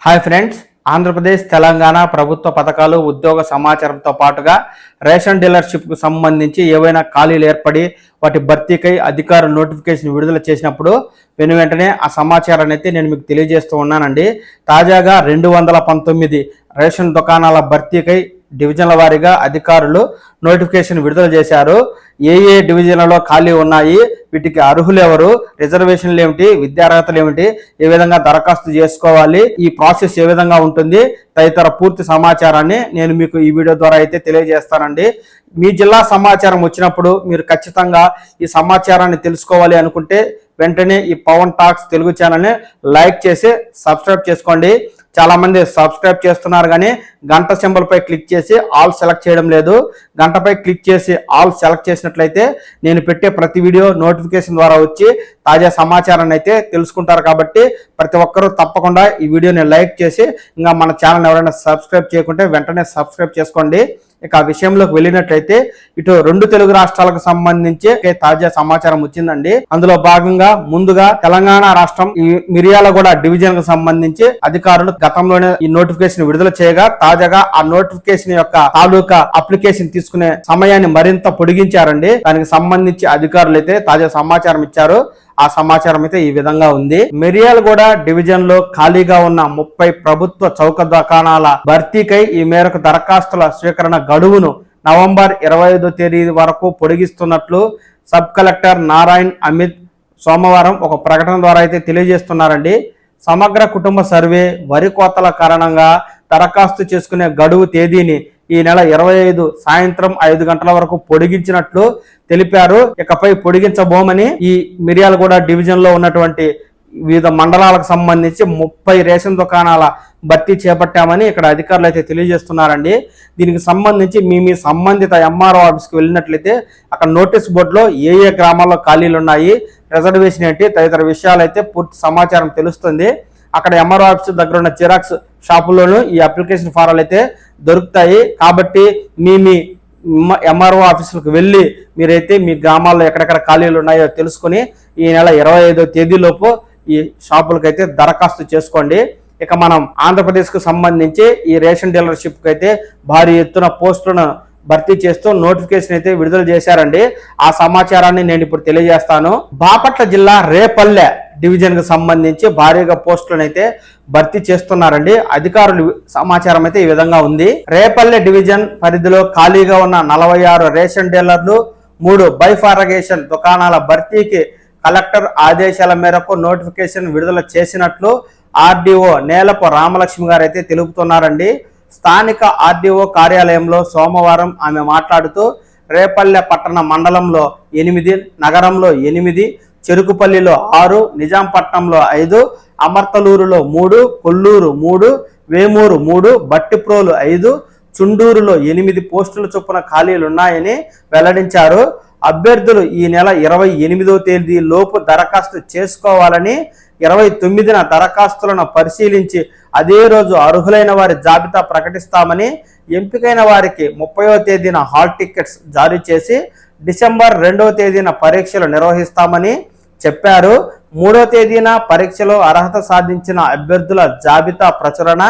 Hi friends, Andhra Pradesh Telangana ప్రభుత్వ పథకాలు ఉద్యోగ సమాచారంతో పాటుగా రేషన్ డీలర్షిప్కు సంబంధించి ఏవైనా ఖాళీలు ఏర్పడి వాటి భర్తీకై అధికారులు నోటిఫికేషన్ విడుదల చేసినప్పుడు వెంటనే ఆ సమాచారాన్ని అయితే నేను మీకు తెలియజేస్తూ ఉన్నానండి. తాజాగా 219 రేషన్ దుకాణాల భర్తీకై డివిజన్ల వారీగా అధికారులు నోటిఫికేషన్ విడుదల చేశారు. ఏ డివిజన్లలో ఖాళీ ఉన్నాయి, వీటికి అర్హులు ఎవరు, రిజర్వేషన్లు ఏమిటి, విద్యార్హతలు ఏమిటి, ఏ విధంగా దరఖాస్తు చేసుకోవాలి, ఈ ప్రాసెస్ ఏ విధంగా ఉంటుంది తదితర పూర్తి సమాచారాన్ని నేను మీకు ఈ వీడియో ద్వారా అయితే తెలియజేస్తానండి. మీ జిల్లా సమాచారం వచ్చినప్పుడు మీరు ఖచ్చితంగా ఈ సమాచారాన్ని తెలుసుకోవాలి అనుకుంటే వెంటనే ఈ పవన్ టాక్స్ తెలుగు ఛానల్ని లైక్ చేసి సబ్స్క్రైబ్ చేసుకోండి. చాలా మంది సబ్స్క్రైబ్ చేస్తున్నారు కానీ గంట సింబల్ పై క్లిక్ చేసి ఆల్ సెలెక్ట్ చేయడం లేదు. గంటపై క్లిక్ చేసి ఆల్ సెలెక్ట్ చేసినట్లయితే నేను పెట్టే ప్రతి వీడియో నోటిఫికేషన్ ద్వారా వచ్చి తాజా సమాచారాన్ని అయితే తెలుసుకుంటారు. కాబట్టి ప్రతి ఒక్కరూ తప్పకుండా ఈ వీడియోని లైక్ చేసి ఇంకా మన ఛానల్ ఎవరైనా సబ్స్క్రైబ్ చేయకుంటే వెంటనే సబ్స్క్రైబ్ చేసుకోండి. ఇక ఆ విషయంలోకి వెళ్ళినట్లయితే ఇటు 2 తెలుగు రాష్ట్రాలకు సంబంధించి తాజా సమాచారం వచ్చిందండి. అందులో భాగంగా ముందుగా తెలంగాణ రాష్ట్రం ఈ మిర్యాలగూడ డివిజన్ కు సంబంధించి అధికారులు గతంలోనే ఈ నోటిఫికేషన్ విడుదల చేయగా తాజాగా ఆ నోటిఫికేషన్ యొక్క తాలూకా అప్లికేషన్ తీసుకునే సమయాన్ని మరింత పొడిగించారండి. దానికి సంబంధించి అధికారులు అయితే తాజా సమాచారం ఇచ్చారు. ఆ సమాచారం అయితే ఈ విధంగా ఉంది. మిర్యాలగూడ డివిజన్ లో ఖాళీగా ఉన్న 30 ప్రభుత్వ చౌక దుకాణాల భర్తీకై ఈ మేరకు దరఖాస్తుల స్వీకరణ గడువును నవంబర్ 25వ తేదీ వరకు పొడిగిస్తున్నట్లు సబ్ కలెక్టర్ నారాయణ్ అమిత్ సోమవారం ఒక ప్రకటన ద్వారా అయితే తెలియజేస్తున్నారండి. సమగ్ర కుటుంబ సర్వే, వరి కోతల కారణంగా దరఖాస్తు చేసుకునే గడువు తేదీని ఈ నెల 25 సాయంత్రం 5 గంటల వరకు పొడిగించినట్లు తెలిపారు. ఇకపై పొడిగించబోమని ఈ మిర్యాలగూడ డివిజన్ లో ఉన్నటువంటి వివిధ మండలాలకు సంబంధించి 30 రేషన్ దుకాణాల భర్తీ చేపట్టామని ఇక్కడ అధికారులు అయితే తెలియజేస్తున్నారండి. దీనికి సంబంధించి మీ సంబంధిత ఎంఆర్ఓ ఆఫీస్కి వెళ్ళినట్లయితే అక్కడ నోటీస్ బోర్డులో ఏ గ్రామాల్లో ఖాళీలు ఉన్నాయి, రిజర్వేషన్ ఏంటి తదితర విషయాలు అయితే పూర్తి సమాచారం తెలుస్తుంది. అక్కడ ఎంఆర్ఓ ఆఫీస్ దగ్గర ఉన్న జిరాక్స్ షాపుల్లోనూ ఈ అప్లికేషన్ ఫారాలు అయితే దొరుకుతాయి. కాబట్టి మీ ఎంఆర్ఓ ఆఫీసులకు వెళ్ళి మీరైతే మీ గ్రామాల్లో ఎక్కడెక్కడ ఖాళీలు ఉన్నాయో తెలుసుకుని ఈ నెల 25వ తేదీలోపు ఈ షాపులకైతే దరఖాస్తు చేసుకోండి. ఇక మనం ఆంధ్రప్రదేశ్కు సంబంధించి ఈ రేషన్ డీలర్షిప్కి అయితే భారీ ఎత్తున పోస్టులను భర్తీ చేస్తూ నోటిఫికేషన్ అయితే విడుదల చేశారండి. ఆ సమాచారాన్ని నేను ఇప్పుడు తెలియజేస్తాను. బాపట్ల జిల్లా రేపల్లె డివిజన్ కు సంబంధించి భారీగా పోస్టులను అయితే భర్తీ చేస్తున్నారండి. అధికారులు సమాచారం అయితే ఈ విధంగా ఉంది. రేపల్లె డివిజన్ పరిధిలో ఖాళీగా ఉన్న 46 రేషన్ డీలర్లు, 3 బైఫారగేషన్ దుకాణాల భర్తీకి కలెక్టర్ ఆదేశాల మేరకు నోటిఫికేషన్ విడుదల చేసినట్లు ఆర్డీఓ నేలపు రామలక్ష్మి గారు అయితే తెలుపుతున్నారండి. స్థానిక ఆర్డీఓ కార్యాలయంలో సోమవారం ఆమె మాట్లాడుతూ రేపల్లె పట్టణ మండలంలో 8, నగరంలో 8, చెరుకుపల్లిలో 6, నిజాంపట్నంలో 5, అమర్తలూరులో 3, కొల్లూరు 3, వేమూరు 3, బట్టిప్రోలు 5, చుండూరులో 8 పోస్టుల చొప్పున ఖాళీలున్నాయని వెల్లడించారు. అభ్యర్థులు ఈ నెల 28వ తేదీ లోపు దరఖాస్తు చేసుకోవాలని, 29న దరఖాస్తులను పరిశీలించి అదే రోజు అర్హులైన వారి జాబితా ప్రకటిస్తామని, ఎంపికైన వారికి 30వ తేదీన హాల్ టికెట్స్ జారీ చేసి డిసెంబర్ 2వ తేదీన పరీక్షలు నిర్వహిస్తామని చెప్పారు. 3వ తేదీన పరీక్షలో అర్హత సాధించిన అభ్యర్థుల జాబితా ప్రచురణ,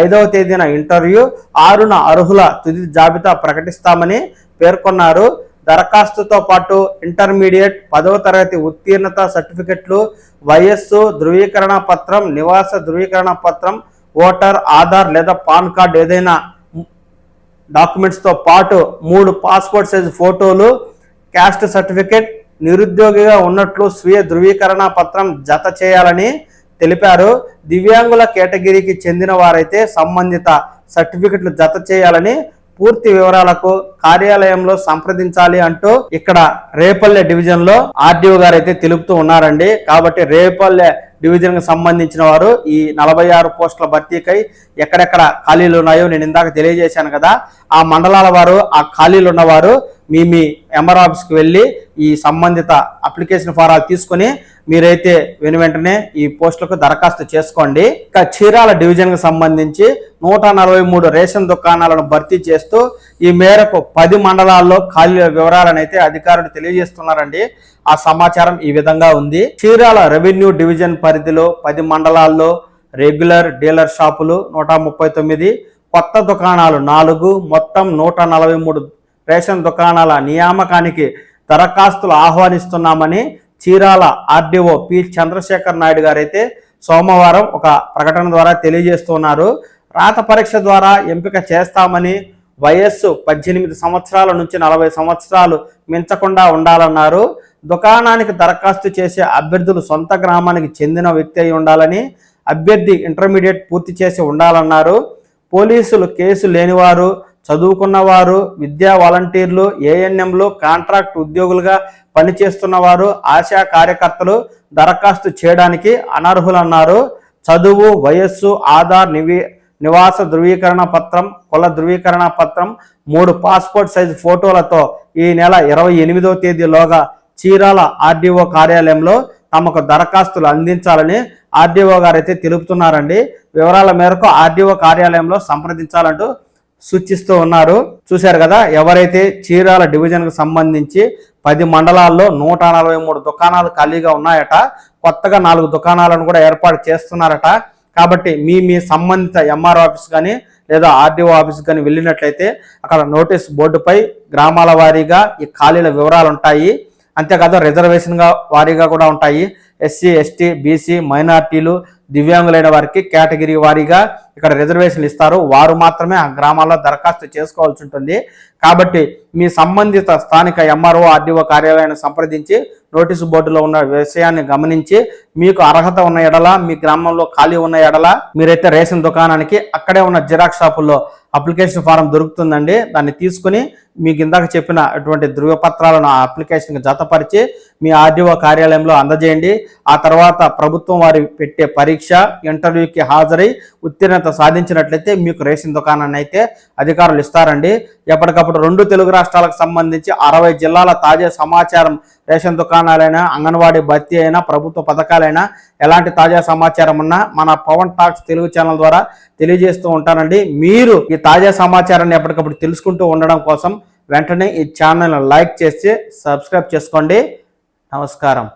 5వ తేదీన ఇంటర్వ్యూ, 6న అర్హుల తుది జాబితా ప్రకటిస్తామని పేర్కొన్నారు. దరఖాస్తుతో పాటు ఇంటర్మీడియట్, 10వ తరగతి ఉత్తీర్ణత సర్టిఫికెట్లు, వయస్సు ధృవీకరణ పత్రం, నివాస ధృవీకరణ పత్రం, ఓటర్, ఆధార్ లేదా పాన్ కార్డు ఏదైనా డాక్యుమెంట్స్తో పాటు 3 పాస్పోర్ట్ సైజు ఫోటోలు, క్యాస్ట్ సర్టిఫికెట్, నిరుద్యోగిగా ఉన్నట్లు స్వీయ ధృవీకరణ పత్రం జత చేయాలని తెలిపారు. దివ్యాంగుల కేటగిరీకి చెందిన వారైతే సంబంధిత సర్టిఫికెట్లు జత చేయాలని, పూర్తి వివరాలకు కార్యాలయంలో సంప్రదించాలి అంటూ ఇక్కడ రేపల్లె డివిజన్ లో ఆర్డీఓ గారు అయితే తెలుపుతూ ఉన్నారండి. కాబట్టి రేపల్లె డివిజన్ కు సంబంధించిన వారు ఈ 46 పోస్టుల భర్తీకై ఎక్కడెక్కడ ఖాళీలు ఉన్నాయో నేను ఇందాక తెలియజేశాను కదా, ఆ మండలాల వారు, ఆ ఖాళీలు ఉన్నవారు మీ ఎంఆర్ ఆఫీస్కి వెళ్ళి ఈ సంబంధిత అప్లికేషన్ ఫారాలు తీసుకుని మీరైతే వెంటనే ఈ పోస్టులకు దరఖాస్తు చేసుకోండి. ఇక చీరాల డివిజన్ కు సంబంధించి 143 రేషన్ దుకాణాలను భర్తీ చేస్తూ ఈ మేరకు 10 మండలాల్లో ఖాళీల వివరాలను అయితే అధికారులు తెలియజేస్తున్నారండి. ఆ సమాచారం ఈ విధంగా ఉంది. చీరాల రెవెన్యూ డివిజన్ పరిధిలో 10 మండలాల్లో రెగ్యులర్ డీలర్ షాపులు 139, కొత్త దుకాణాలు 4, మొత్తం 143 రేషన్ దుకాణాల నియామకానికి దరఖాస్తులు ఆహ్వానిస్తున్నామని చీరాల ఆర్డీఓ పి చంద్రశేఖర్ నాయుడు గారైతే సోమవారం ఒక ప్రకటన ద్వారా తెలియజేస్తున్నారు. రాత పరీక్ష ద్వారా ఎంపిక చేస్తామని, వయస్సు 18 సంవత్సరాల నుంచి 40 సంవత్సరాలు మించకుండా ఉండాలన్నారు. దుకాణానికి దరఖాస్తు చేసే అభ్యర్థులు సొంత గ్రామానికి చెందిన వ్యక్తి అయి ఉండాలని, అభ్యర్థి ఇంటర్మీడియట్ పూర్తి చేసి ఉండాలన్నారు. పోలీసులు కేసు లేనివారు, చదువుకున్నవారు, విద్యా వాలంటీర్లు, ఏఎన్ఎంలు, కాంట్రాక్ట్ ఉద్యోగులుగా పనిచేస్తున్నవారు, ఆశా కార్యకర్తలు దరఖాస్తు చేయడానికి అనర్హులన్నారు. చదువు, వయస్సు, ఆధార్, నివాస ధృవీకరణ పత్రం, కుల ధృవీకరణ పత్రం, 3 పాస్పోర్ట్ సైజు ఫోటోలతో ఈ నెల 28వ తేదీలోగా చీరాల ఆర్డీఓ కార్యాలయంలో తమకు దరఖాస్తులు అందించాలని ఆర్డీఓ గారు అయితే తెలుపుతున్నారండి. వివరాల మేరకు ఆర్డీఓ కార్యాలయంలో సంప్రదించాలంటూ సూచిస్తూ ఉన్నారు. చూశారు కదా, ఎవరైతే చీరాల డివిజన్కు సంబంధించి 10 మండలాల్లో 143 దుకాణాలు ఖాళీగా ఉన్నాయట, కొత్తగా 4 దుకాణాలను కూడా ఏర్పాటు చేస్తున్నారట. కాబట్టి మీ సంబంధిత ఎంఆర్ఓ ఆఫీస్ కానీ లేదా ఆర్డీఓ ఆఫీస్ కానీ వెళ్ళినట్లయితే అక్కడ నోటీస్ బోర్డుపై గ్రామాల వారీగా ఈ ఖాళీల వివరాలు ఉంటాయి. అంతేకాదు రిజర్వేషన్ వారీగా కూడా ఉంటాయి. ఎస్సీ, ఎస్టీ, బీసీ, మైనార్టీలు, దివ్యాంగులైన వారికి కేటగిరీ వారీగా ఇక్కడ రిజర్వేషన్లు ఇస్తారు. వారు మాత్రమే ఆ గ్రామాల్లో దరఖాస్తు చేసుకోవాల్సి ఉంటుంది. కాబట్టి మీ సంబంధిత స్థానిక ఎంఆర్ఓ ఆర్డీఓ కార్యాలయాన్ని సంప్రదించి నోటీసు బోర్డులో ఉన్న విషయాన్ని గమనించి మీకు అర్హత ఉన్న ఎడల, మీ గ్రామంలో ఖాళీ ఉన్న ఎడల మీరైతే రేషన్ దుకాణానికి అక్కడే ఉన్న జిరాక్స్ షాపుల్లో అప్లికేషన్ ఫారం దొరుకుతుందండి. దాన్ని తీసుకుని మీకు ఇందాక చెప్పిన అటువంటి ధృవపత్రాలను ఆ అప్లికేషన్కి జతపరిచి మీ ఆర్డీఓ కార్యాలయంలో అందజేయండి. ఆ తర్వాత ప్రభుత్వం వారి పెట్టే పరీక్ష, ఇంటర్వ్యూకి హాజరై ఉత్తీర్ణత సాధించినట్లయితే మీకు రేషన్ దుకాణాన్ని అయితే అధికారులు ఇస్తారండి. ఎప్పటికప్పుడు 2 తెలుగు రాష్ట్రాలకు సంబంధించి 60 జిల్లాల తాజా సమాచారం, రేషన్ దుకాణాలైనా, అంగన్వాడీ భర్తీ అయినా, ప్రభుత్వ పథకాలైనా, ఎలాంటి తాజా సమాచారం ఉన్నా మన పవన్ టాక్స్ తెలుగు ఛానల్ ద్వారా తెలియజేస్తూ ఉంటానండి. మీరు ఈ తాజా సమాచారాన్ని ఎప్పటికప్పుడు తెలుసుకుంటూ ఉండడం కోసం వెంటనే ఈ ఛానల్ని లైక్ చేసి సబ్స్క్రైబ్ చేసుకోండి. నమస్కారం.